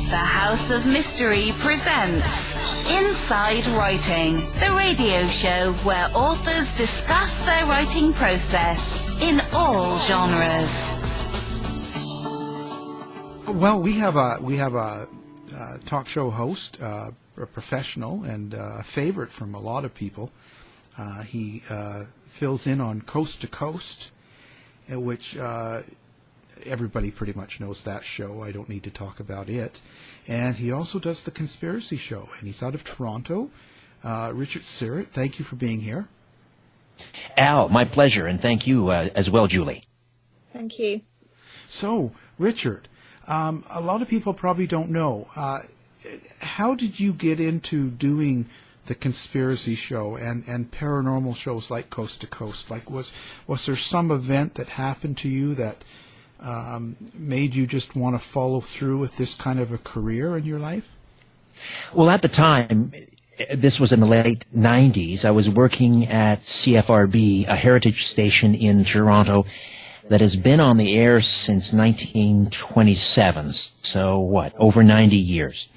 The House of Mystery presents Inside Writing, the radio show where authors discuss their writing process in all genres. Well, we have a talk show host, a professional, and a favorite from a lot of people. He fills in on Coast to Coast, which everybody pretty much knows that show. I don't need to talk about it. And he also does the Conspiracy Show, and he's out of Toronto. Richard Syrett, thank you for being here. Al, my pleasure, and thank you as well, Julie. Thank you. So, Richard, a lot of people probably don't know. How did you get into doing the Conspiracy Show and paranormal shows like Coast to Coast? Like, was there some event that happened to you that made you just want to follow through with this kind of a career in your life? Well, at the time, this was in the late 90s, I was working at CFRB, a heritage station in Toronto that has been on the air since 1927, so over 90 years.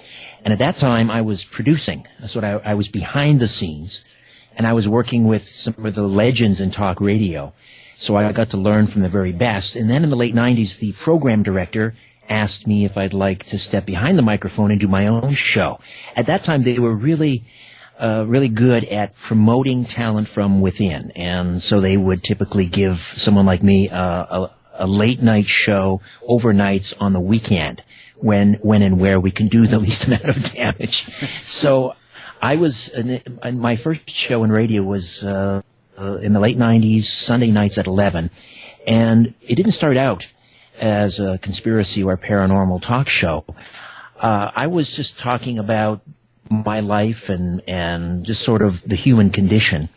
And at that time, I was producing. So I was behind the scenes, and I was working with some of the legends in talk radio. So I got to learn from the very best. And then in the late 90s, the program director asked me if I'd like to step behind the microphone and do my own show. At that time, they were really good at promoting talent from within. And so they would typically give someone like me a late night show overnights on the weekend when and where we can do the least amount of damage. So I was, my first show in radio was in the late 90s, Sunday nights at 11. And it didn't start out as a conspiracy or paranormal talk show. I was just talking about my life and just sort of the human condition,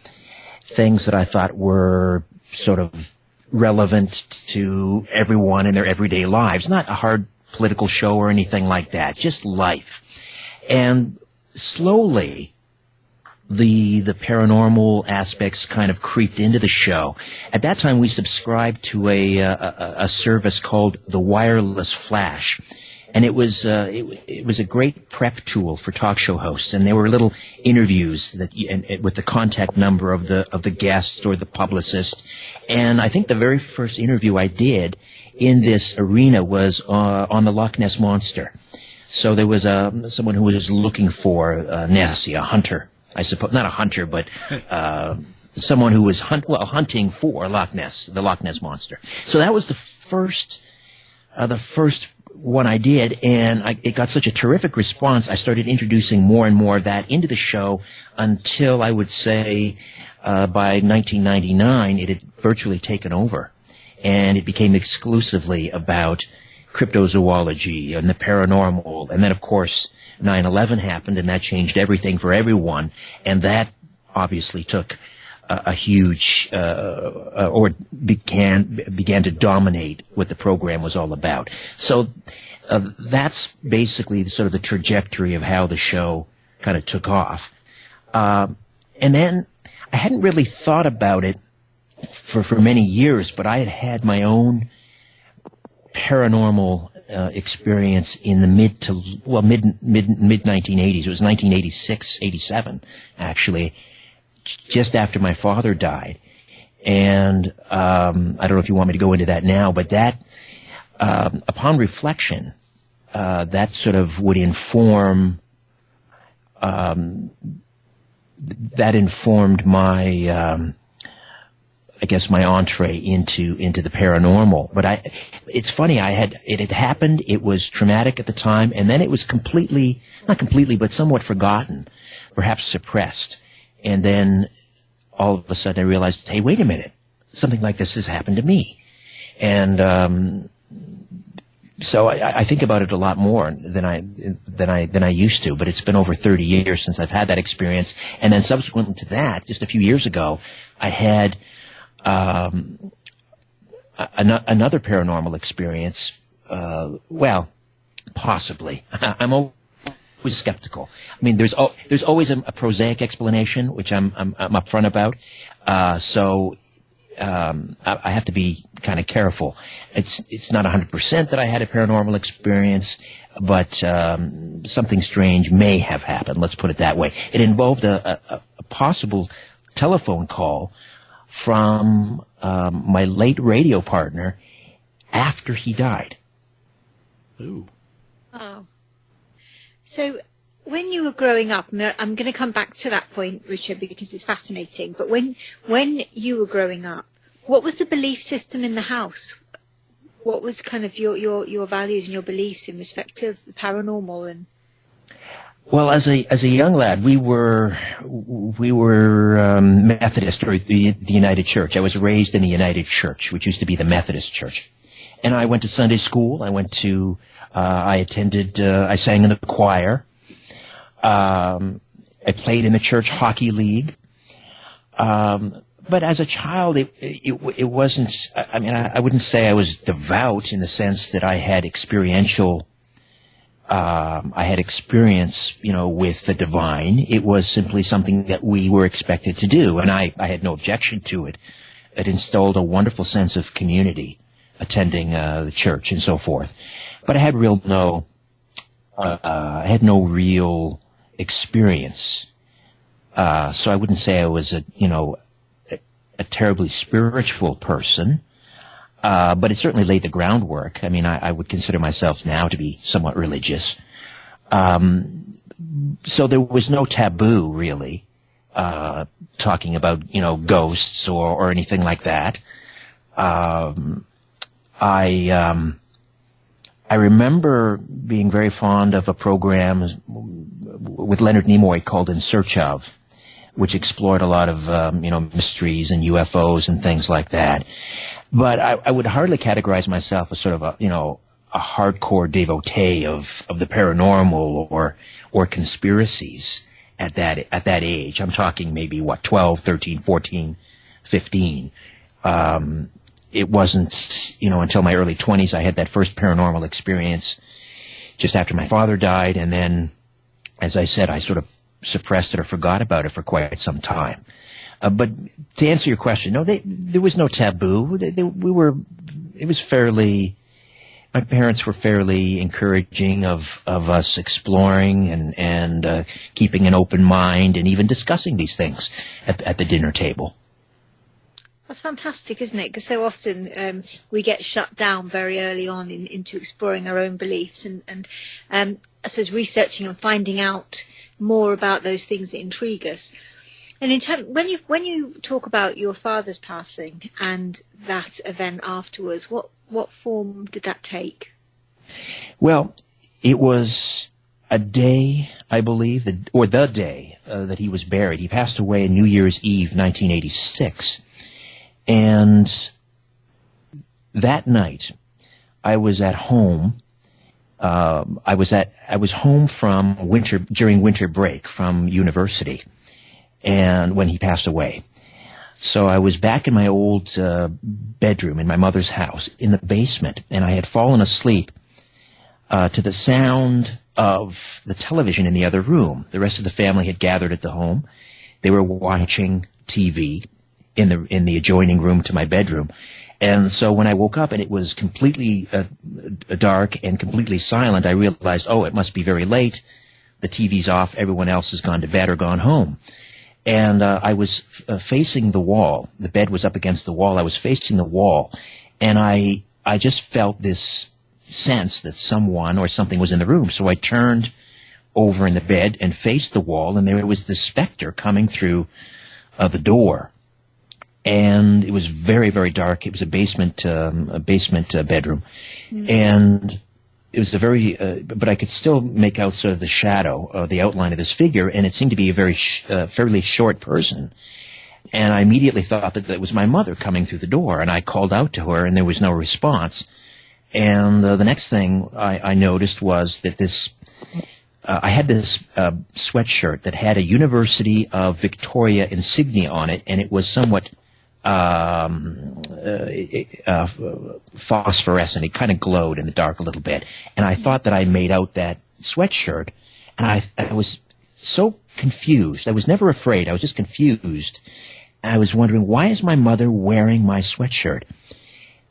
things that I thought were sort of relevant to everyone in their everyday lives. Not a hard political show or anything like that, just life. And slowly, the paranormal aspects kind of creeped into the show. At that time, we subscribed to a service called the Wireless Flash, and it was a great prep tool for talk show hosts. And there were little interviews with the contact number of the guest or the publicist. And I think the very first interview I did in this arena was on the Loch Ness Monster. So there was someone who was looking for Nessie, a hunter. I suppose not a hunter, but someone who was hunting for Loch Ness, the Loch Ness Monster. So that was the first one I did, and it got such a terrific response. I started introducing more and more of that into the show until I would say by 1999 it had virtually taken over, and it became exclusively about cryptozoology and the paranormal, and then of course 9/11 happened, and that changed everything for everyone, and that obviously took a huge, or began to dominate what the program was all about. So that's basically sort of the trajectory of how the show kind of took off. And then I hadn't really thought about it for many years, but I had my own paranormal experience in the mid 1980s. It was 1986, 87, actually, just after my father died. And I don't know if you want me to go into that now, but that upon reflection, that sort of would informed my I guess my entree into the paranormal. But it's funny, it had happened, it was traumatic at the time, and then it was not completely, but somewhat forgotten, perhaps suppressed. And then all of a sudden I realized, hey, wait a minute, something like this has happened to me. And so I think about it a lot more than I used to, but it's been over 30 years since I've had that experience. And then subsequently to that, just a few years ago, I had another paranormal experience. Well, possibly. I'm always skeptical. I mean, there's always a prosaic explanation, which I'm upfront about. So I have to be kind of careful. It's not 100% that I had a paranormal experience, but something strange may have happened. Let's put it that way. It involved a possible telephone call from my late radio partner after he died. Ooh. Oh. So when you were growing up, and I'm going to come back to that point, Richard, because it's fascinating, but when you were growing up, what was the belief system in the house? What was kind of your values and your beliefs in respect of the paranormal? And well, as a young lad, we were Methodist, or the United Church. I was raised in the United Church, which used to be the Methodist Church. And I went to Sunday school. I sang in the choir. I played in the church hockey league. But as a child, it wasn't, I mean, I wouldn't say I was devout in the sense that I had experience, with the divine. It was simply something that we were expected to do, and I had no objection to it. It installed a wonderful sense of community, attending the church and so forth. But I had no real experience. So I wouldn't say I was a terribly spiritual person, but it certainly laid the groundwork. I mean, I would consider myself now to be somewhat religious. So there was no taboo, really, talking about, ghosts or anything like that. I remember being very fond of a program with Leonard Nimoy called In Search Of, which explored a lot of, mysteries and UFOs and things like that. But I would hardly categorize myself as sort of a hardcore devotee of the paranormal or conspiracies at that age. I'm talking maybe 12, 13, 14, 15. It wasn't, until my early 20s I had that first paranormal experience just after my father died, and then, as I said, I sort of suppressed it or forgot about it for quite some time. But to answer your question, no, there was no taboo. My parents were fairly encouraging of us exploring and keeping an open mind and even discussing these things at the dinner table. that's fantastic, isn't it? Because so often we get shut down very early on into exploring our own beliefs and I suppose researching and finding out more about those things that intrigue us. And when you talk about your father's passing and that event afterwards, what form did that take? Well, it was a day, I believe, the day that he was buried. He passed away on New Year's Eve, 1986. And that night, I was at home. I was home during winter break from university, and when he passed away. So I was back in my old bedroom in my mother's house in the basement, and I had fallen asleep to the sound of the television in the other room. The rest of the family had gathered at the home. They were watching TV in the adjoining room to my bedroom. And so when I woke up and it was completely dark and completely silent, I realized, it must be very late. The TV's off. Everyone else has gone to bed or gone home. And I was facing the wall. The bed was up against the wall. I was facing the wall. And I just felt this sense that someone or something was in the room. So I turned over in the bed and faced the wall, and there was this specter coming through the door. And it was very, very dark. It was a basement bedroom. Mm-hmm. And it was but I could still make out sort of the shadow, the outline of this figure, and it seemed to be a very, fairly short person. And I immediately thought that was my mother coming through the door, and I called out to her, and there was no response. And the next thing I noticed was that I had this sweatshirt that had a University of Victoria insignia on it, and it was somewhat phosphorescent. It kind of glowed in the dark a little bit. And I thought that I made out that sweatshirt, and I was so confused. I was never afraid. I was just confused. I was wondering, why is my mother wearing my sweatshirt?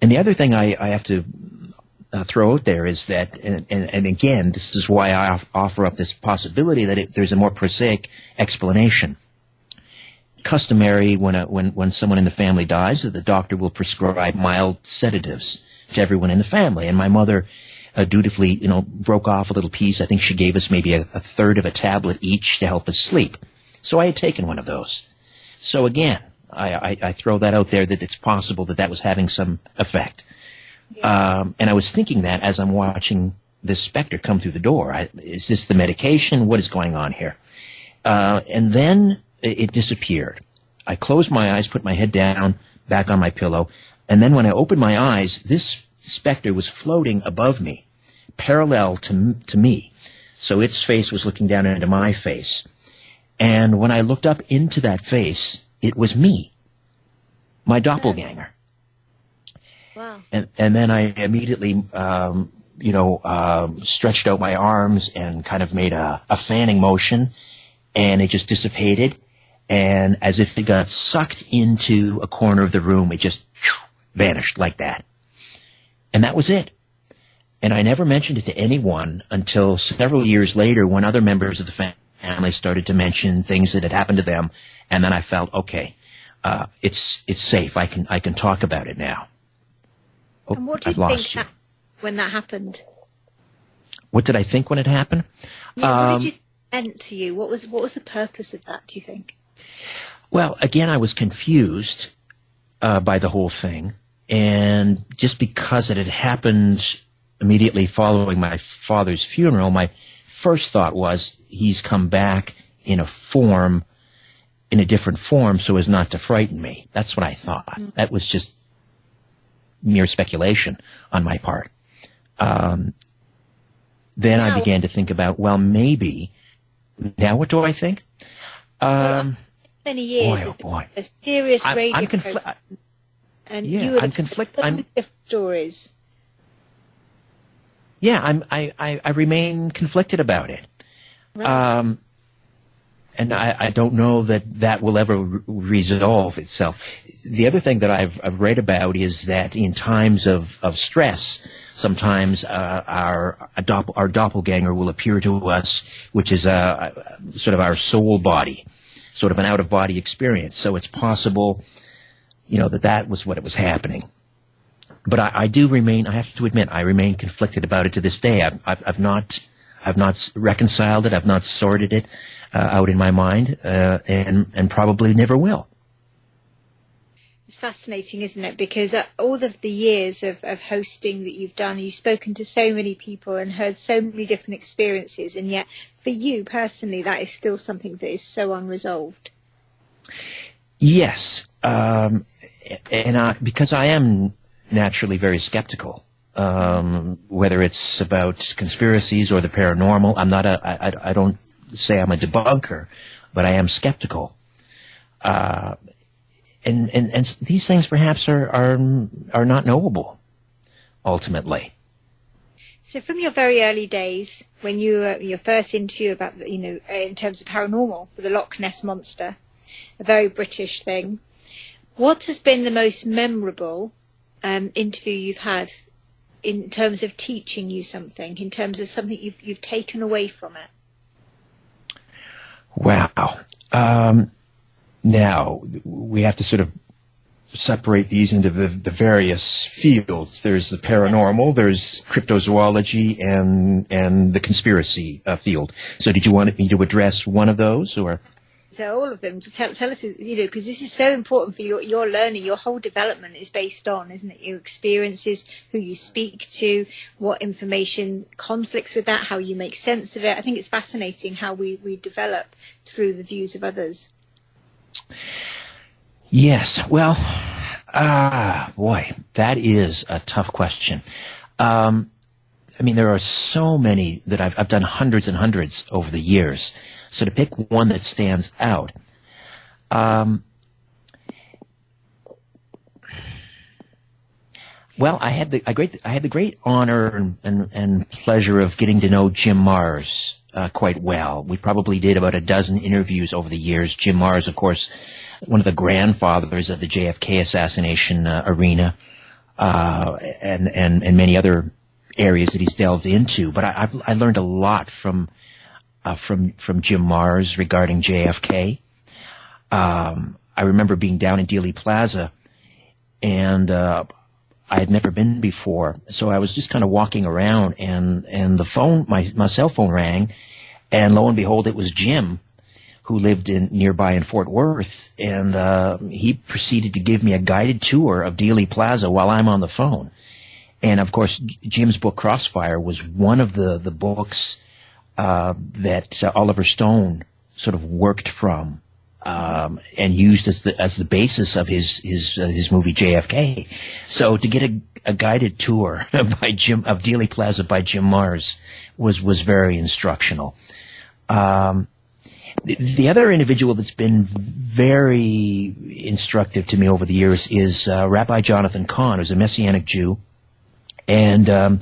And the other thing I have to throw out there is that, and again, this is why I offer up this possibility that there's a more prosaic explanation. Customary when someone in the family dies, that the doctor will prescribe mild sedatives to everyone in the family. And my mother dutifully, broke off a little piece. I think she gave us maybe a third of a tablet each to help us sleep. So I had taken one of those. So again, I throw that out there that it's possible that was having some effect. Yeah. And I was thinking that as I'm watching this specter come through the door. Is this the medication? What is going on here? And then it disappeared. I closed my eyes, put my head down, back on my pillow, and then when I opened my eyes, this specter was floating above me, parallel to me. So its face was looking down into my face. And when I looked up into that face, it was me, my doppelganger. Wow. And then I immediately, stretched out my arms and kind of made a fanning motion, and it just dissipated. And as if it got sucked into a corner of the room, it just vanished like that. And that was it. And I never mentioned it to anyone until several years later when other members of the family started to mention things that had happened to them. And then I felt, okay, it's safe. I can talk about it now. Oh, and what did you think happened when that happened? What did I think when it happened? Yeah, what did you think it meant to you? What was the purpose of that, do you think? Well, again, I was confused by the whole thing. And just because it had happened immediately following my father's funeral, my first thought was he's come back in a different form so as not to frighten me. That's what I thought. Mm-hmm. That was just mere speculation on my part. Then I began to think about, well, maybe. Now what do I think? Many years of a serious radio program. And yeah, you would I'm have conflicted. different stories. Yeah, I remain conflicted about it. Right. And I don't know that will ever resolve itself. The other thing that I've read about is that in times of stress, sometimes our doppelganger will appear to us, which is sort of our soul body, sort of an out-of-body experience. So it's possible, that was what it was happening. But I do remain, I have to admit, I remain conflicted about it to this day. I've not reconciled it. I've not sorted it out in my mind, and probably never will. It's fascinating, isn't it? Because all of the years of hosting that you've done, you've spoken to so many people and heard so many different experiences, and yet for you personally, that is still something that is so unresolved. Yes, and because I am naturally very skeptical, whether it's about conspiracies or the paranormal. I don't say I'm a debunker, but I am skeptical. And these things perhaps are not knowable ultimately. So from your very early days, when you your first interview about in terms of paranormal with the Loch Ness monster, a very British thing, what has been the most memorable interview you've had in terms of teaching you something, in terms of something you've taken away from it? Wow. Now, we have to sort of separate these into the various fields. There's the paranormal, there's cryptozoology, and the conspiracy field. So did you want me to address one of those, or? So all of them. Tell us, because this is so important for your learning. Your whole development is based on, isn't it? Your experiences, who you speak to, what information conflicts with that, how you make sense of it. I think it's fascinating how we develop through the views of others. Yes. Well, boy, that is a tough question. There are so many that I've done hundreds and hundreds over the years. So to pick one that stands out, Well, I had the great honor and pleasure of getting to know Jim Marrs quite well. We probably did about a dozen interviews over the years. Jim Marrs, of course, one of the grandfathers of the JFK assassination arena, and many other areas that he's delved into. But I learned a lot from Jim Marrs regarding JFK. I remember being down in Dealey Plaza, and I had never been before, so I was just kind of walking around, and the phone, my cell phone rang, and lo and behold, it was Jim, who lived nearby in Fort Worth, and he proceeded to give me a guided tour of Dealey Plaza while I'm on the phone. And of course, Jim's book Crossfire was one of the books that Oliver Stone sort of worked from. And used as the basis of his movie JFK. So to get a guided tour by Jim of Dealey Plaza by Jim Marrs was very instructional. The other individual that's been very instructive to me over the years is Rabbi Jonathan Cahn, who's a Messianic Jew, and I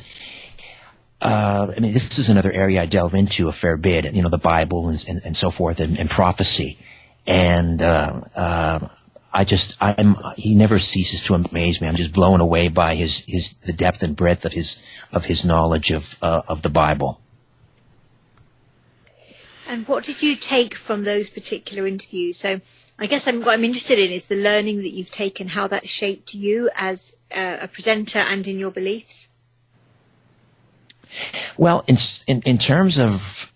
mean, this is another area I delve into a fair bit. The Bible and so forth, and prophecy. And he never ceases to amaze me. I'm just blown away by the depth and breadth of his knowledge of the Bible. And what did you take from those particular interviews? So I guess what I'm interested in is the learning that you've taken, how that shaped you as a presenter and in your beliefs. Well, in terms of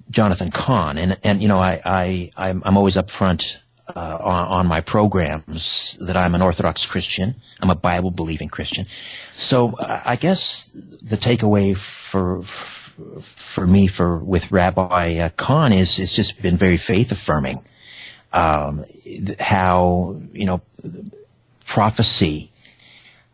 Jonathan Cahn, and I'm always upfront on my programs that I'm an Orthodox Christian. I'm a Bible-believing Christian. So I guess the takeaway for me with Rabbi Cahn is it's just been very faith-affirming. How prophecy.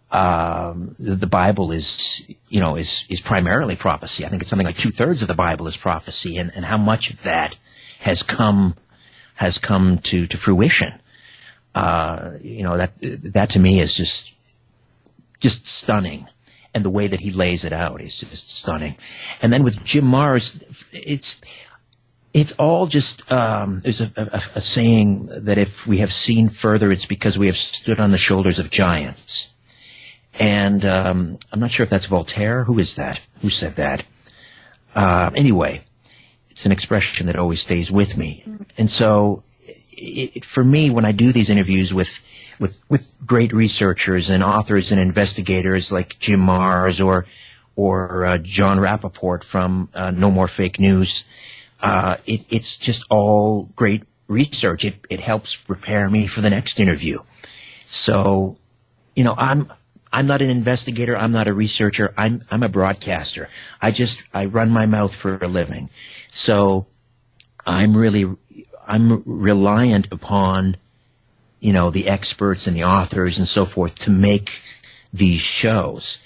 The Bible is primarily prophecy. I think it's something like 2/3 of the Bible is prophecy, and how much of that has come to fruition. That to me is just stunning, and the way that he lays it out is just stunning. And then with Jim Marrs, it's all just there's a saying that if we have seen further, it's because we have stood on the shoulders of giants. And I'm not sure if that's Voltaire. Who is that? Who said that? Anyway, it's an expression that always stays with me. And so, for me, when I do these interviews with great researchers and authors and investigators like Jim Marrs or John Rappaport from No More Fake News, it's just all great research. It helps prepare me for the next interview. So, I'm not an investigator. I'm not a researcher. I'm a broadcaster. I run my mouth for a living. So I'm reliant upon, the experts and the authors and so forth to make these shows.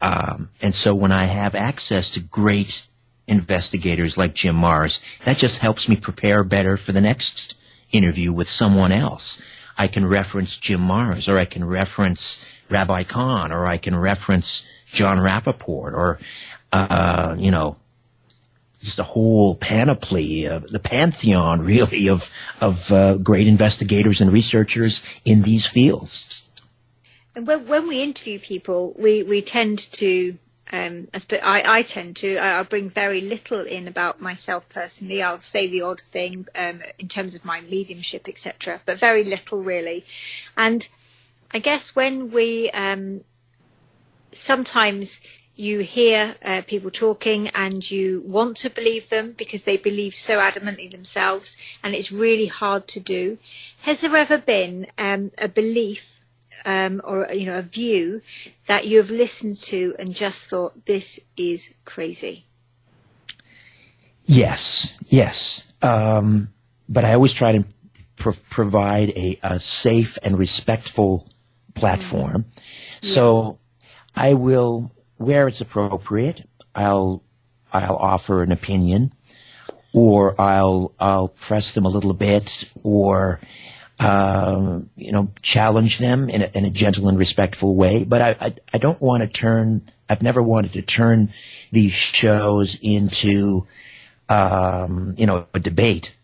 And so when I have access to great investigators like Jim Marrs, that just helps me prepare better for the next interview with someone else. I can reference Jim Marrs, or I can reference Rabbi Cahn, or I can reference John Rappaport, or, just a whole panoply, the pantheon, really, of great investigators and researchers in these fields. And when we interview people, we tend to, I tend to, I'll bring very little in about myself personally. I'll say the odd thing in terms of my mediumship, etc., but very little really. And I guess when we sometimes you hear people talking and you want to believe them because they believe so adamantly themselves, and it's really hard to do. Has there ever been a belief or a view that you have listened to and just thought, this is crazy? Yes. But I always try to provide a safe and respectful platform. Yeah. So I will, where it's appropriate, I'll offer an opinion, or I'll press them a little bit, or challenge them in a gentle and respectful way. But I don't want to I've never wanted to turn these shows into, a debate.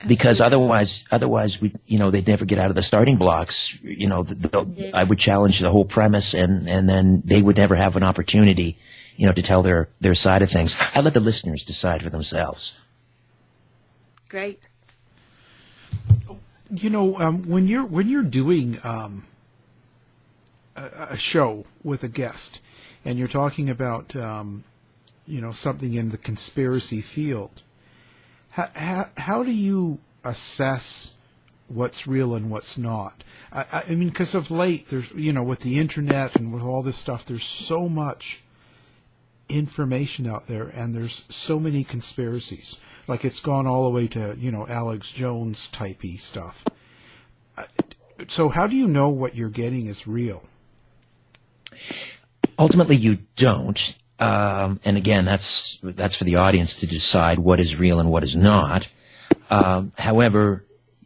Because otherwise they'd never get out of the starting blocks. I would challenge the whole premise, and then they would never have an opportunity, to tell their side of things. I let the listeners decide for themselves. Great. When you're doing a show with a guest, and you're talking about something in the conspiracy field, how do you assess what's real and what's not? I mean, because of late, there's with the internet and with all this stuff, there's so much information out there, and there's so many conspiracies. Like, it's gone all the way to Alex Jones typey stuff. So how do you know what you're getting is real? Ultimately, you don't. And again, that's for the audience to decide what is real and what is not. However,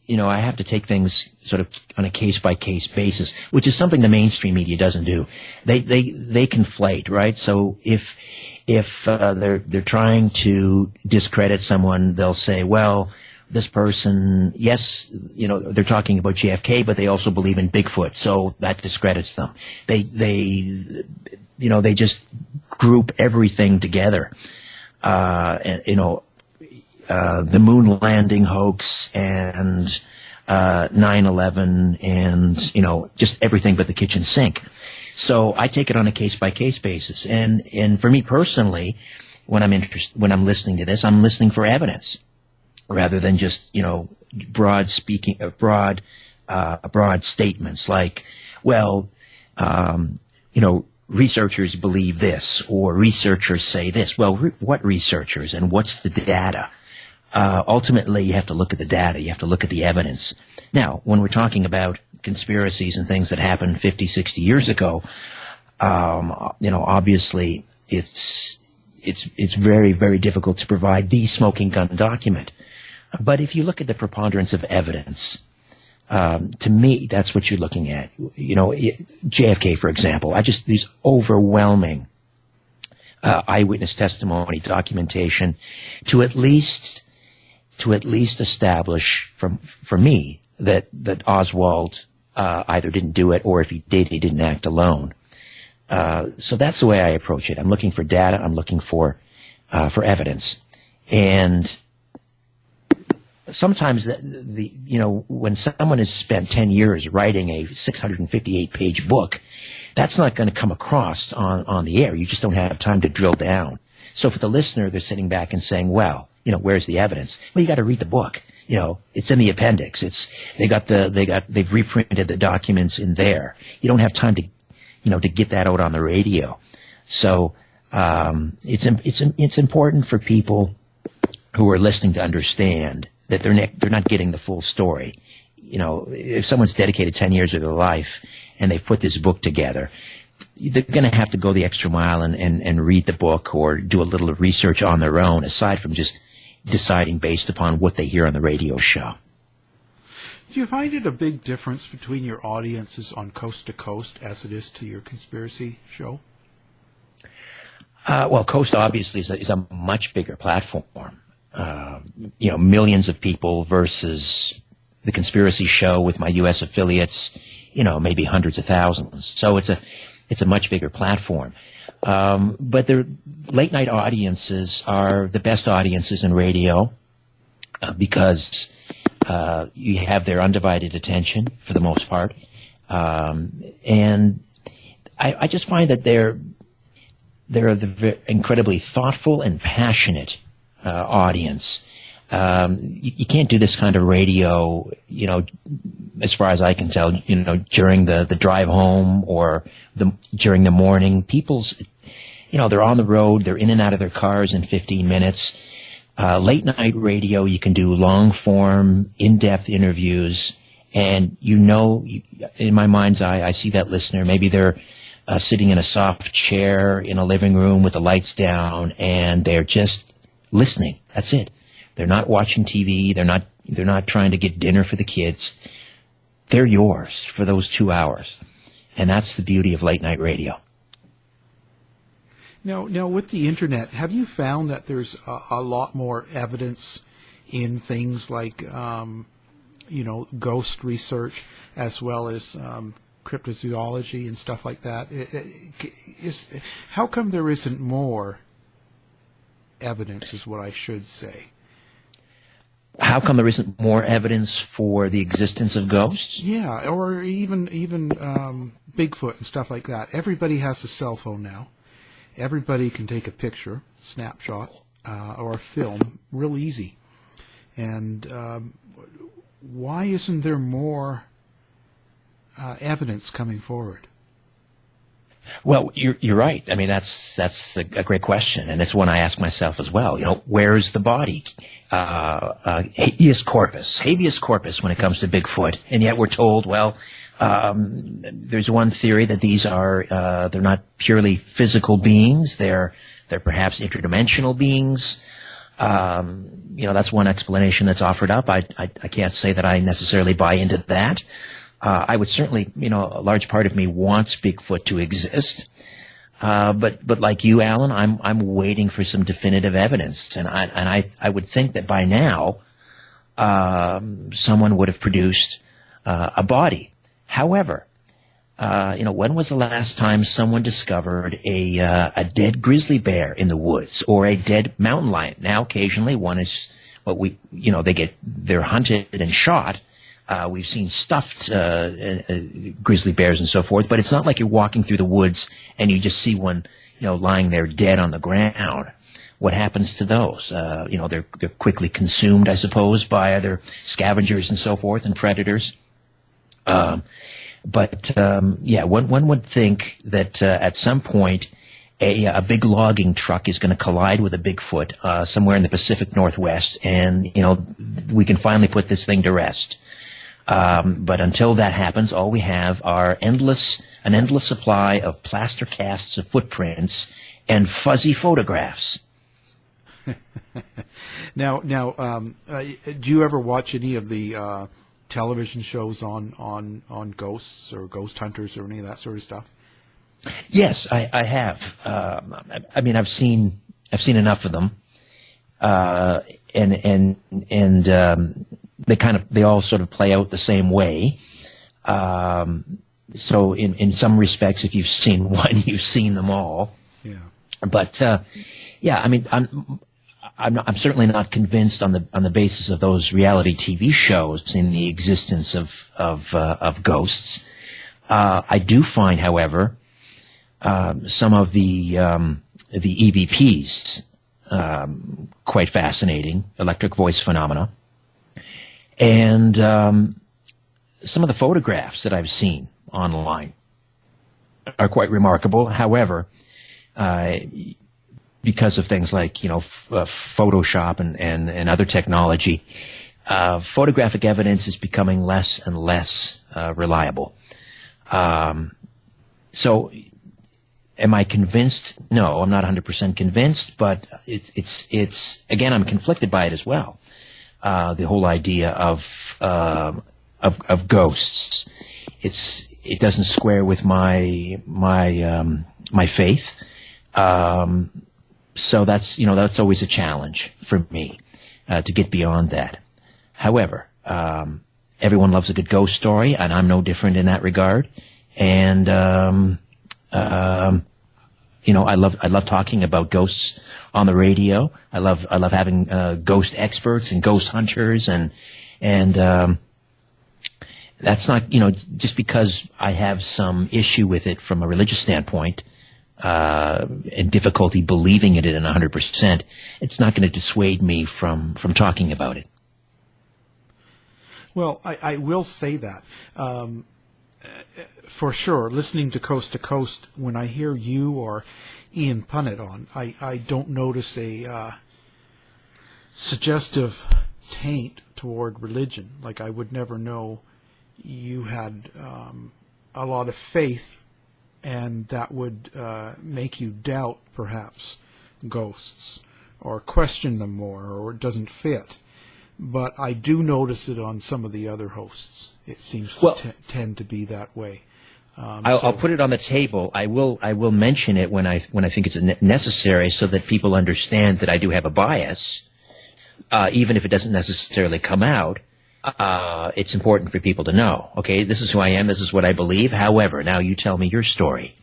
I have to take things sort of on a case-by-case basis, which is something the mainstream media doesn't do. They conflate, right? So if they're trying to discredit someone, they'll say, well, this person, yes, they're talking about JFK, but they also believe in Bigfoot, so that discredits them. They just group everything together. The moon landing hoax and 9/11 and just everything but the kitchen sink. So I take it on a case-by-case basis. And for me personally, when I'm listening to this, I'm listening for evidence rather than just, broad statements like, well, researchers believe this, or researchers say this. Well, what researchers, and what's the data? Ultimately, you have to look at the data. You have to look at the evidence. Now, when we're talking about conspiracies and things that happened 50, 60 years ago, obviously it's very, very difficult to provide the smoking gun document. But if you look at the preponderance of evidence, to me, that's what you're looking at. JFK, for example, these overwhelming eyewitness testimony, documentation, to at least establish for me that Oswald either didn't do it, or if he did, he didn't act alone. So that's the way I approach it. I'm looking for data. I'm looking for evidence, and sometimes when someone has spent 10 years writing a 658-page book, that's not going to come across on the air. You just don't have time to drill down. So for the listener, they're sitting back and saying, well, where's the evidence? Well, you got to read the book. It's in the appendix. They've reprinted the documents in there. You don't have time to get that out on the radio. So it's important for people who are listening to understand that they're not getting the full story. If someone's dedicated 10 years of their life and they've put this book together, they're going to have to go the extra mile and read the book or do a little research on their own, aside from just deciding based upon what they hear on the radio show. Do you find it a big difference between your audiences on Coast to Coast as it is to your conspiracy show? Well, Coast obviously is a much bigger platform. Millions of people versus the conspiracy show with my U.S. affiliates, maybe hundreds of thousands. So it's a much bigger platform. But the late night audiences are the best audiences in radio because you have their undivided attention for the most part. And I just find that they're incredibly thoughtful and passionate audience. You can't do this kind of radio, as far as I can tell, during the drive home or during the morning. People's, they're on the road, they're in and out of their cars in 15 minutes. Late night radio, you can do long form, in-depth interviews, and in my mind's eye, I see that listener. Maybe they're sitting in a soft chair in a living room with the lights down, and they're just listening. That's it. They're not watching TV. They're not, They're not trying to get dinner for the kids. They're yours for those 2 hours. And that's the beauty of late night radio. Now, with the internet, have you found that there's a lot more evidence in things like, ghost research as well as cryptozoology and stuff like that? How come there isn't more evidence, is what I should say? How come there isn't more evidence for the existence of ghosts? Yeah, or even Bigfoot and stuff like that. Everybody has a cell phone now. Everybody can take a picture, snapshot, or a film real easy. And why isn't there more evidence coming forward? Well, you're right. I mean, that's a great question, and it's one I ask myself as well. Where's the body? Habeas corpus when it comes to Bigfoot, and yet we're told, well, there's one theory that these are they're not purely physical beings. They're perhaps interdimensional beings. That's one explanation that's offered up. I can't say that I necessarily buy into that. I would certainly, a large part of me wants Bigfoot to exist. But like you, Alan, I'm waiting for some definitive evidence, and I would think that by now, someone would have produced a body. However, when was the last time someone discovered a dead grizzly bear in the woods or a dead mountain lion? Now, occasionally, one is they're hunted and shot. We've seen stuffed grizzly bears and so forth, but it's not like you're walking through the woods and you just see one, lying there dead on the ground. What happens to those? They're quickly consumed, I suppose, by other scavengers and so forth and predators. One would think that at some point a big logging truck is going to collide with a Bigfoot somewhere in the Pacific Northwest, and we can finally put this thing to rest. But until that happens, all we have are an endless supply of plaster casts of footprints and fuzzy photographs. Now, do you ever watch any of the television shows on ghosts or ghost hunters or any of that sort of stuff? Yes, I have. I've seen enough of them, and they all sort of play out the same way. So in some respects, if you've seen one, you've seen them all. Yeah. But I'm certainly not convinced on the basis of those reality TV shows in the existence of ghosts. I do find, however, some of the EVPs quite fascinating, electric voice phenomena, and some of the photographs that I've seen online are quite remarkable. However, because of things like Photoshop and other technology, photographic evidence is becoming less and less reliable. So, am I convinced? No, I'm not 100% convinced, but it's again, I'm conflicted by it as well. The whole idea of ghosts, it doesn't square with my faith. So that's always a challenge for me to get beyond that. However, everyone loves a good ghost story, and I'm no different in that regard. And I love talking about ghosts on the radio. I love having ghost experts and ghost hunters, and that's not just because I have some issue with it from a religious standpoint. And difficulty believing in it in 100%, it's not going to dissuade me from talking about it. Well, I will say that. For sure, listening to Coast, when I hear you or Ian Punnett on, I don't notice a suggestive taint toward religion. Like, I would never know you had a lot of faith, and that would make you doubt, perhaps, ghosts, or question them more, or it doesn't fit. but I do notice it on some of the other hosts. It seems to tend to be that way. I'll put it on the table. I will mention it when I think it's necessary, so that people understand that I do have a bias, even if it doesn't necessarily come out. It's important for people to know. Okay, this is who I am. This is what I believe. However, now you tell me your story.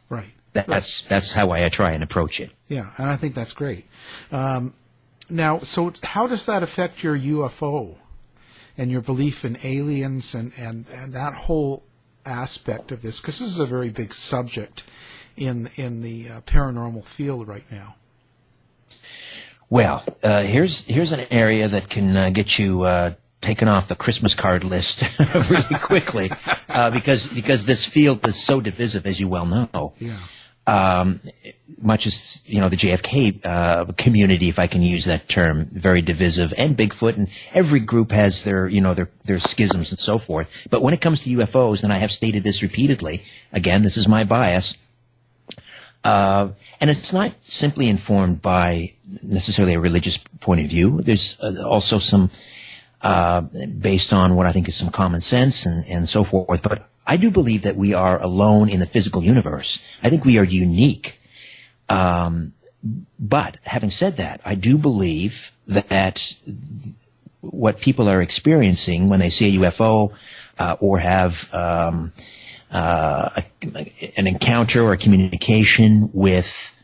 Right. That's how I try and approach it. Yeah, and I think that's great. Now, so how does that affect your UFO and your belief in aliens and that whole aspect of this? Because this is a very big subject in the paranormal field right now. Well, here's an area that can get you taken off the Christmas card list really quickly, because this field is so divisive, as you well know. Yeah. Much as the JFK community, if I can use that term, very divisive, and Bigfoot, and every group has their schisms and so forth. But when it comes to UFOs, and I have stated this repeatedly, again, this is my bias, and it's not simply informed by necessarily a religious point of view. There's also some based on what I think is some common sense and so forth. But I do believe that we are alone in the physical universe. I think we are unique. But having said that, I do believe that what people are experiencing when they see a UFO or have an encounter or a communication with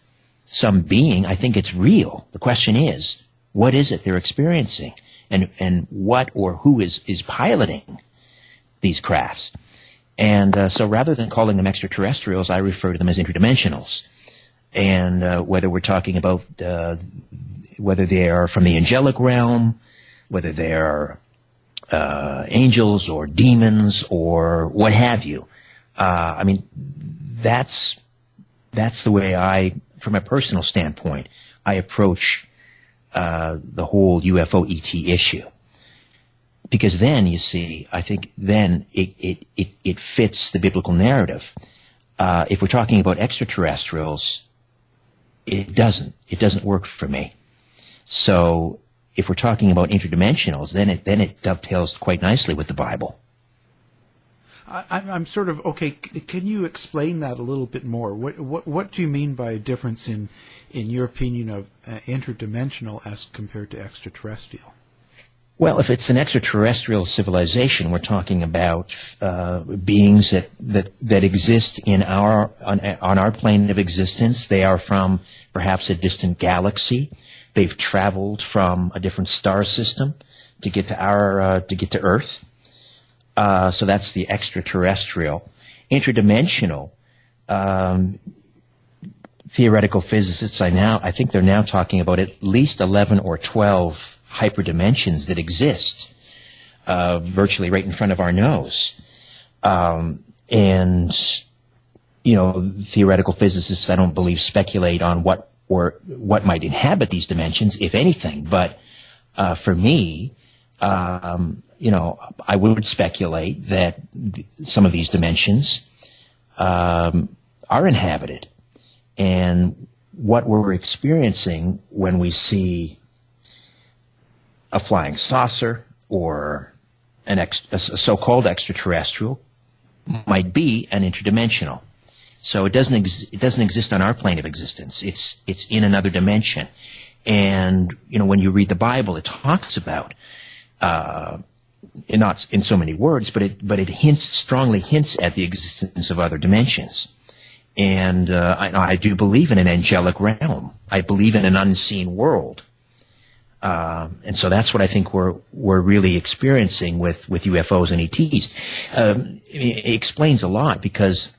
some being, I think it's real. The question is, what is it they're experiencing? And what or who is piloting these crafts? And so rather than calling them extraterrestrials, I refer to them as interdimensionals. And whether we're talking about whether they are from the angelic realm, whether they are angels or demons or what have you, I mean, that's the way from a personal standpoint, I approach the whole UFO ET issue. Because then, you see, I think then it fits the biblical narrative. If we're talking about extraterrestrials, it doesn't work for me. So if we're talking about interdimensionals, then it dovetails quite nicely with the Bible. I'm sort of, okay, can you explain that a little bit more? What do you mean by a difference in your opinion of interdimensional as compared to extraterrestrial? Well, if it's an extraterrestrial civilization, we're talking about beings that exist in on our plane of existence. They are from perhaps a distant galaxy. They've traveled from a different star system to get to Earth. So that's the extraterrestrial. Interdimensional, theoretical physicists, I think they're now talking about at least 11 or 12 hyperdimensions that exist virtually right in front of our nose. And theoretical physicists, I don't believe, speculate on what might inhabit these dimensions, if anything. But for me, I would speculate that some of these dimensions are inhabited. And what we're experiencing when we see a flying saucer or a so-called extraterrestrial might be an interdimensional. So it doesn't exist on our plane of existence. It's in another dimension. And when you read the Bible, it talks about not in so many words, but it strongly hints at the existence of other dimensions. And I do believe in an angelic realm. I believe in an unseen world. And so that's what I think we're really experiencing with UFOs and ETs. It explains a lot because,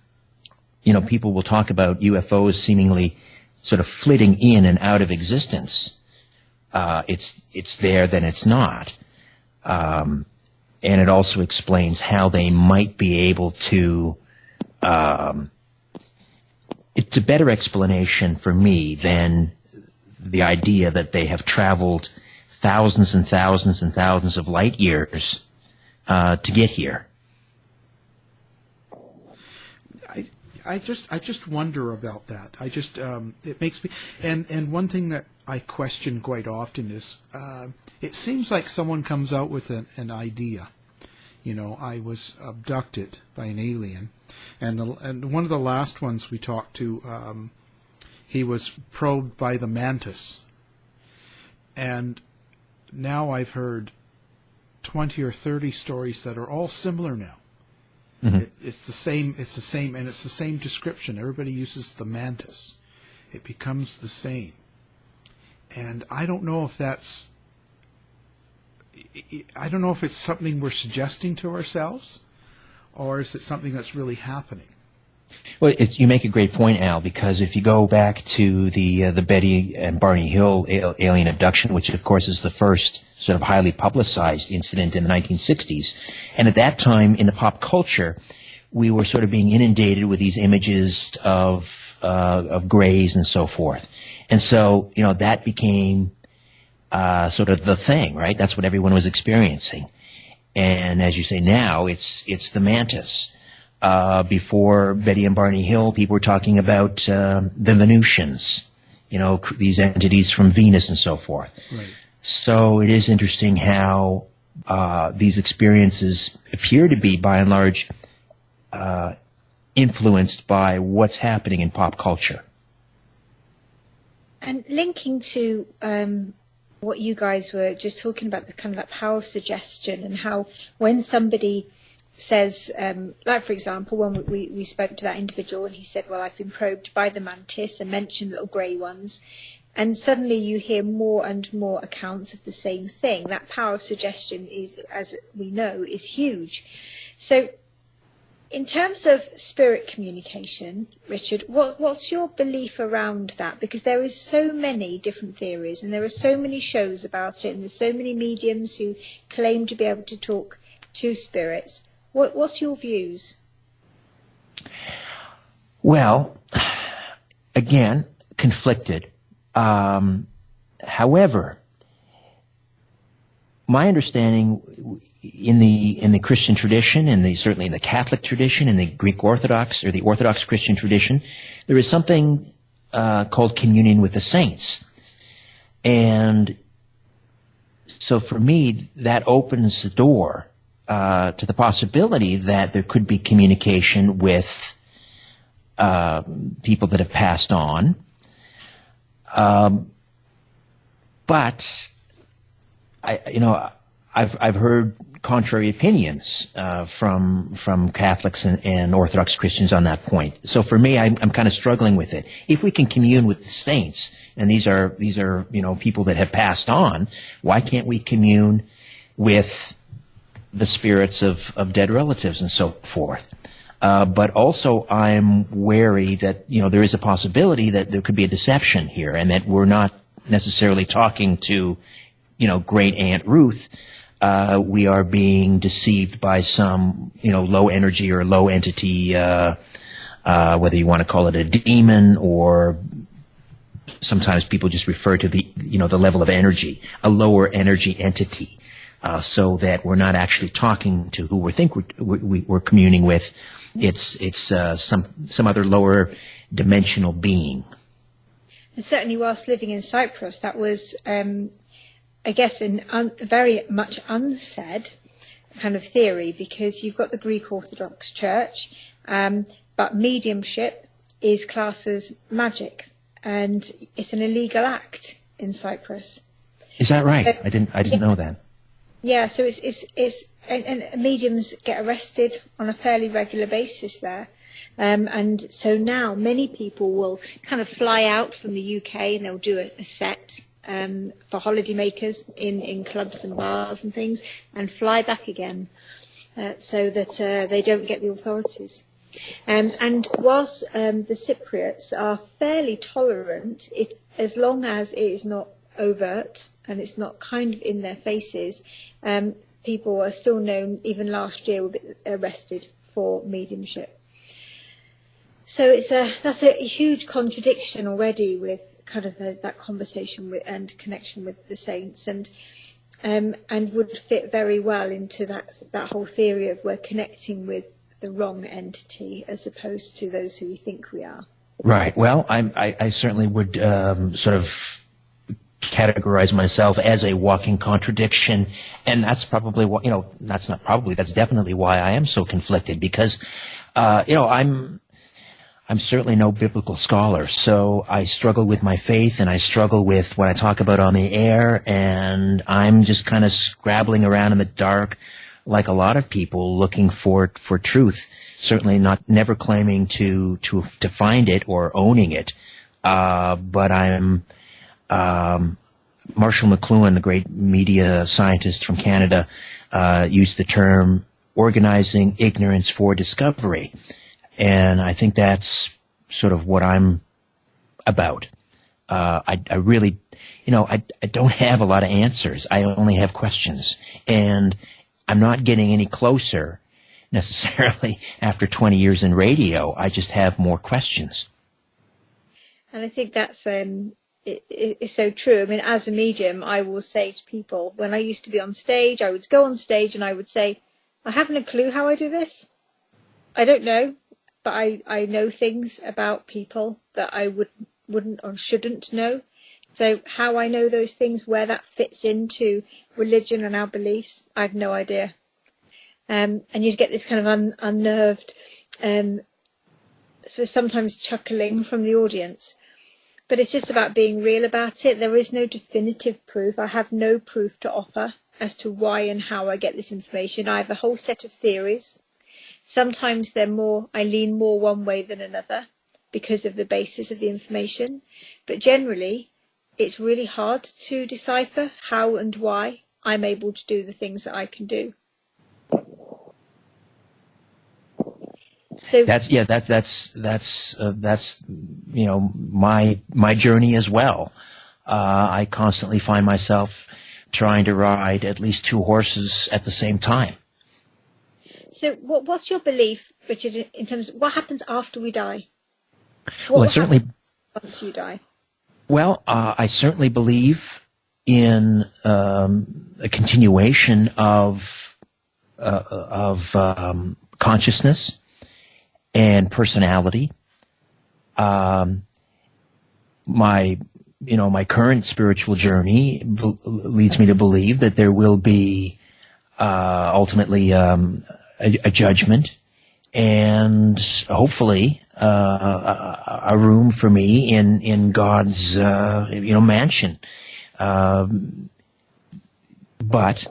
people will talk about UFOs seemingly sort of flitting in and out of existence. It's there, then it's not. And it also explains how they might be able to, it's a better explanation for me than the idea that they have traveled thousands and thousands and thousands of light years to get here. I just wonder about that. It makes me, and one thing that I question quite often is, it seems like someone comes out with an idea. You know, I was abducted by an alien, and one of the last ones we talked to, he was probed by the mantis, and now I've heard 20 or 30 stories that are all similar now. Mm-hmm. It's the same, and it's the same description. Everybody uses the mantis. It becomes the same. And I don't know if it's something we're suggesting to ourselves, or is it something that's really happening? Well, you make a great point, Al, because if you go back to the Betty and Barney Hill alien abduction, which of course is the first sort of highly publicized incident in the 1960s, and at that time in the pop culture, we were sort of being inundated with these images of grays and so forth. And so, you know, that became sort of the thing, right? That's what everyone was experiencing. And as you say now, it's the mantis. Before Betty and Barney Hill, people were talking about the Venusians, you know, these entities from Venus and so forth. Right. So it is interesting how these experiences appear to be, by and large, influenced by what's happening in pop culture. And linking to what you guys were just talking about, the kind of like power of suggestion, and how when somebody says, like for example, when we spoke to that individual and he said, well, I've been probed by the mantis, and mentioned little grey ones, and suddenly you hear more and more accounts of the same thing. That power of suggestion is, as we know, is huge. So in terms of spirit communication, Richard, what's your belief around that? Because there is so many different theories, and there are so many shows about it, and there's so many mediums who claim to be able to talk to spirits. What's your views? Well, again, conflicted. However, my understanding in the Christian tradition, certainly in the Catholic tradition, in the Greek Orthodox or the Orthodox Christian tradition, there is something called communion with the saints. And so for me, that opens the door to the possibility that there could be communication with people that have passed on. But I've heard contrary opinions from Catholics and Orthodox Christians on that point. So for me, I'm kind of struggling with it. If we can commune with the saints, and these are people that have passed on, why can't we commune with the spirits of dead relatives and so forth? But also I'm wary that there is a possibility that there could be a deception here, and that we're not necessarily talking to Great Aunt Ruth. We are being deceived by some, low energy or low entity, whether you want to call it a demon, or sometimes people just refer to the level of energy, a lower energy entity, so that we're not actually talking to who we think we're communing with. It's some other lower dimensional being. And certainly whilst living in Cyprus, that was, I guess, very much unsaid kind of theory, because you've got the Greek Orthodox Church, but mediumship is classed as magic, and it's an illegal act in Cyprus. Is that right? So, I didn't know that. Yeah, so and mediums get arrested on a fairly regular basis there. And so now many people will kind of fly out from the UK, and they'll do a set for holidaymakers in clubs and bars and things, and fly back again, so that they don't get the authorities. And whilst the Cypriots are fairly tolerant, as long as it is not overt and it's not kind of in their faces, people are still known, even last year, were arrested for mediumship. So that's a huge contradiction already with kind of that conversation and connection with the saints, and would fit very well into that whole theory of we're connecting with the wrong entity as opposed to those who we think we are. Right. Well, I certainly would sort of categorize myself as a walking contradiction, and that's probably what, that's not probably, that's definitely why I am so conflicted, because, I'm certainly no biblical scholar, so I struggle with my faith, and I struggle with what I talk about on the air, and I'm just kind of scrabbling around in the dark like a lot of people looking for truth. Certainly never claiming to find it or owning it, but I'm Marshall McLuhan, the great media scientist from Canada, used the term organizing ignorance for discovery. And I think that's sort of what I'm about. I really, I don't have a lot of answers. I only have questions. And I'm not getting any closer necessarily after 20 years in radio. I just have more questions. And I think that's it's so true. I mean, as a medium, I will say to people, when I used to be on stage, I would go on stage and I would say, I haven't a clue how I do this. I don't know, but I know things about people that I wouldn't or shouldn't know. So how I know those things, where that fits into religion and our beliefs, I have no idea. And you'd get this kind of unnerved, so sometimes chuckling from the audience. But it's just about being real about it. There is no definitive proof. I have no proof to offer as to why and how I get this information. I have a whole set of theories. Sometimes I lean more one way than another because of the basis of the information. But generally, it's really hard to decipher how and why I'm able to do the things that I can do. So that's my journey as well. I constantly find myself trying to ride at least two horses at the same time. So what's your belief, Richard, in terms of what happens after we die? Well, certainly once you die. Well, I certainly believe in a continuation of consciousness and personality. My current spiritual journey leads me to believe that there will be ultimately a judgment, and hopefully a room for me in God's mansion. But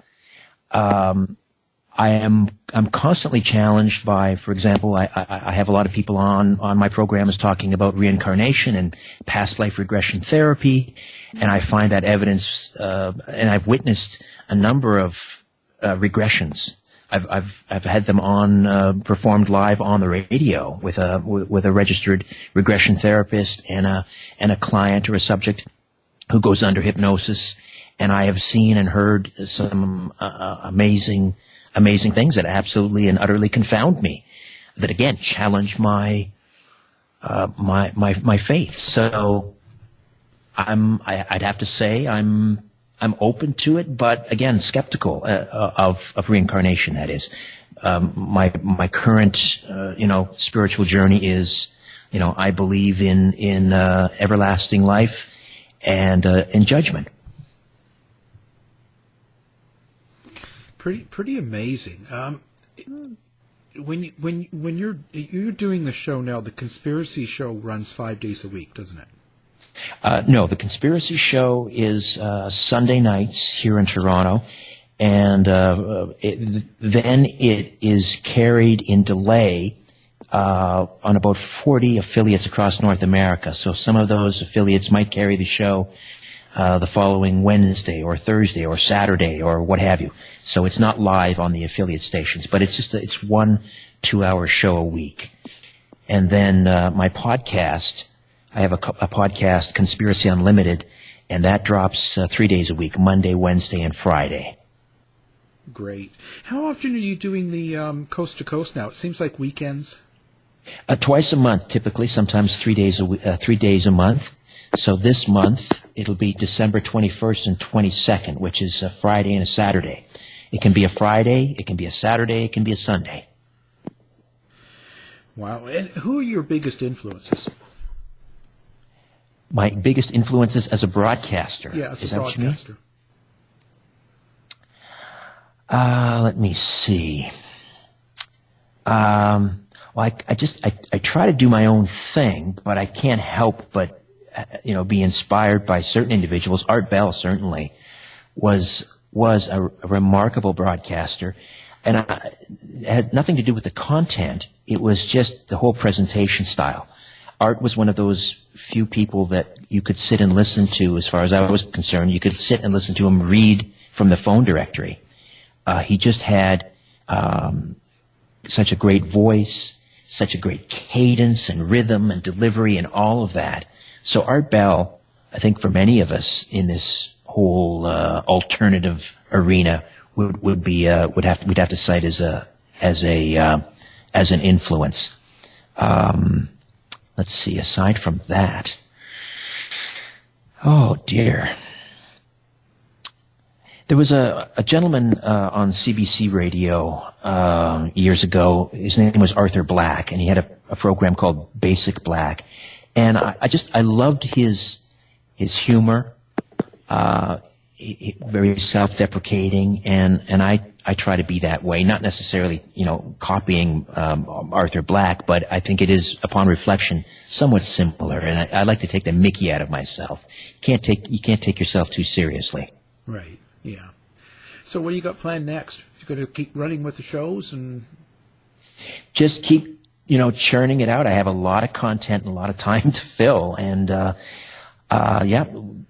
I'm constantly challenged by, for example, I have a lot of people on my program is talking about reincarnation and past life regression therapy, and I find that evidence, and I've witnessed a number of regressions. I've had them performed live on the radio with a registered regression therapist and a client or a subject who goes under hypnosis, and I have seen and heard some amazing things that absolutely and utterly confound me, that again challenge my faith. So I'd have to say I'm open to it, but again skeptical of reincarnation. That is, my current spiritual journey is, I believe in everlasting life and in judgment. Pretty amazing. When you're doing the show now, the conspiracy show runs 5 days a week, doesn't it? No, the conspiracy show is Sunday nights here in Toronto, and then it is carried in delay on about 40 affiliates across North America. So some of those affiliates might carry the show the following Wednesday or Thursday or Saturday or what have you. So it's not live on the affiliate stations, but it's 1 2-hour show a week. And then my podcast, I have a podcast, Conspiracy Unlimited, and that drops 3 days a week, Monday, Wednesday, and Friday. Great. How often are you doing the coast to coast now? It seems like weekends. Twice a month, typically. Sometimes 3 days a month. So this month it'll be December 21st and 22nd, which is a Friday and a Saturday. It can be a Friday, it can be a Saturday, it can be a Sunday. Wow. And who are your biggest influences? My biggest influences as a broadcaster. Yeah, as Is a that what you mean? broadcaster. Let me see. Well, I try to do my own thing, but I can't help but, be inspired by certain individuals. Art Bell certainly was a remarkable broadcaster, and it had nothing to do with the content. It was just the whole presentation style. Art was one of those few people that you could sit and listen to, as far as I was concerned. You could sit and listen to him read from the phone directory. He just had such a great voice, such a great cadence and rhythm and delivery and all of that. So Art Bell, I think for many of us in this whole alternative arena, we'd have to cite as an influence. Let's see. Aside from that, oh dear. There was a gentleman on CBC radio years ago. His name was Arthur Black, and he had a program called Basic Black. And I loved his humor, very self-deprecating, and I try to be that way. Not necessarily, copying Arthur Black, but I think it is, upon reflection, somewhat similar. And I like to take the mickey out of myself. You can't take yourself too seriously. Right. Yeah. So what do you got planned next? You going to keep running with the shows and just keep, churning it out. I have a lot of content and a lot of time to fill, and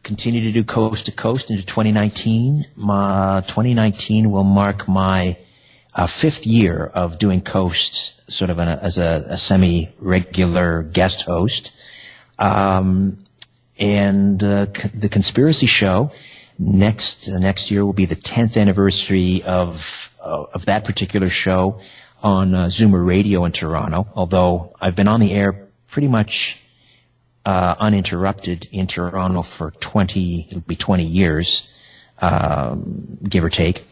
continue to do coast to coast into 2019. 2019 will mark my fifth year of doing coast, sort of as a semi-regular guest host, and the Conspiracy Show. Next year will be the 10th anniversary of that particular show on Zoomer Radio in Toronto. Although I've been on the air pretty much uninterrupted in Toronto for it'll be 20 years, give or take.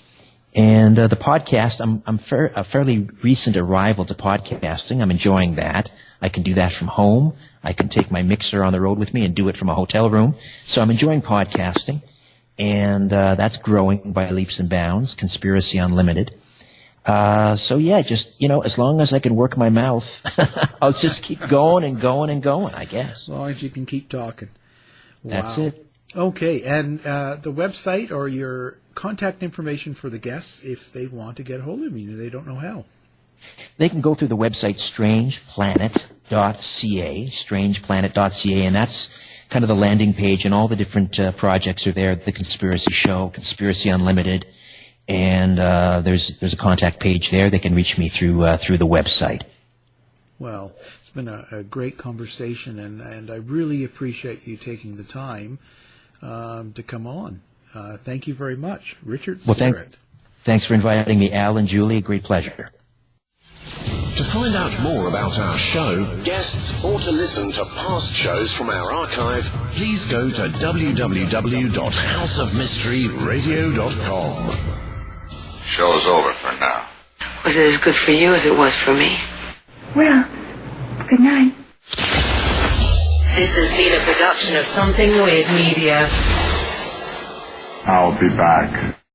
And the podcast, I'm a fairly recent arrival to podcasting. I'm enjoying that. I can do that from home. I can take my mixer on the road with me and do it from a hotel room. So I'm enjoying podcasting. And that's growing by leaps and bounds, Conspiracy Unlimited. Just, as long as I can work my mouth, I'll just keep going and going and going, I guess. As long as you can keep talking. Wow. That's it. Okay, and the website or your contact information for the guests, if they want to get a hold of you, they don't know how. They can go through the website strangeplanet.ca, and that's kind of the landing page, and all the different projects are there. The Conspiracy Show, Conspiracy Unlimited, and there's a contact page there. They can reach me through the website. Well, it's been a great conversation, and I really appreciate you taking the time to come on. Thank you very much, Richard Syrett. Thanks for inviting me, Al and Julie. A great pleasure. To find out more about our show, guests, or to listen to past shows from our archive, please go to www.houseofmysteryradio.com. Show's over for now. Was it as good for you as it was for me? Well, good night. This has been a production of Something Weird Media. I'll be back.